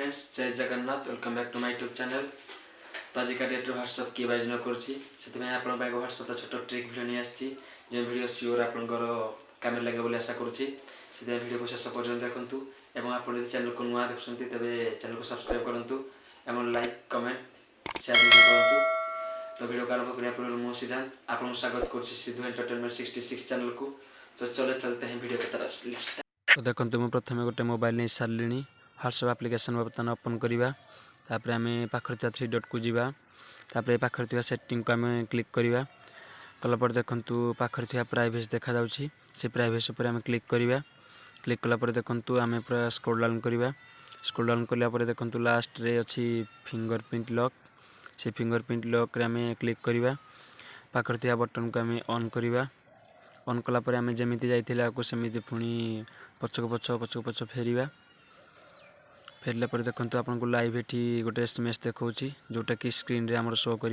Friends जय Jagannath welcome back to my YouTube channel. तो आज का डेट व्हाट्सअप की यूज न करुँची से व्हाट्सअप छोट ट्रिक वीडियो नहीं आसी जो वीडियो सियोर आपंकर काम लगे बोली आशा करुँची से वीडियो को शेष पर्यटन देखूँ और आप चैनल को नुआ देखुं तेज चैनल को सब्सक्राइब करूँ और लाइक कमेंट शेयर करूँ। तो वीडियो को आरंभ करने पूर्व मुझे सिद्धांत आपको स्वागत करुँची सिद्धू एंटरटेनमेंट 66 चैनल को। तो चले चलते हैं वीडियो की तरफ। तो देखो मुझे प्रथम गोटे मोबाइल नहीं सारे व्हाट्सअप एप्लिकेशन बर्तमान ओपन करवा तापर आम पाखर थ्री डट को जावा तापर पाखर सेटिंग को आम क्लिक करवा कलापर देखु पाखर प्राइवेसी देखा जाउछि से प्राइवेसी पर आम क्लिक करवा क्लिक कलापर देखु आम पूरा स्क्रॉल डाउन कलापर देखु लास्ट रे अच्छी फिंगरप्रिंट लॉक से फिंगरप्रिंट लॉक रे आम क्लिक करवा पाखर बटन को आम ऑन करवा ऑन कलापर आम जमी जाइए सेमती पुणी पछक पछ फेरवा फेरला पर देखो आपको लाइव ये गोटे एसएमएस देखा जोटा कि स्क्रीन रे आमर शो कर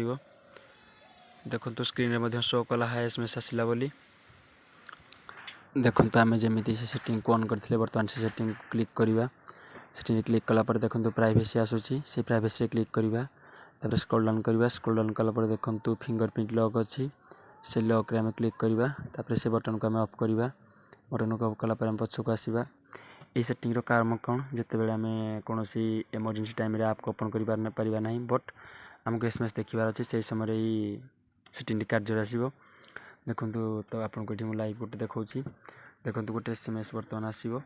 देखो स्क्रीन रे शो कला है एसएमएस आसला बोली देखो आम जमी से सेटिंग को ऑन करते बर्तमान से सेटिंग क्लिक करवा सेटिंग क्लिक कलापर देखो प्राइवेसी आसूसी से प्राइवेसी क्लिक करवा तापर स्क्रॉल डाउन कलापर देखो फिंगरप्रिंट लॉक अच्छी से लॉक रे आम क्लिक करवा तापर से बटन को आम ऑफ करवा बटन को ऑफ कलापर आम पछक आसवा ये सेटिंग काम कौन जिते बड़े आम कौन इमरजेंसी टाइम रे आप को ओपन कर पारिबा नहीं बट आमको एसएमएस देखिबार अच्छे से समय ये सेटिंग कार्य आसो देखूँ। तो आपको ये लाइव गोटे देखा देखो गोटे एसएमएस बर्तमान आसो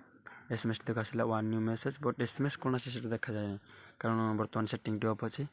एसएमएस देख आसला one new message but SMS कौन आसे देखा जाए कारण बर्तमान सेटिंग ऑफ अच्छे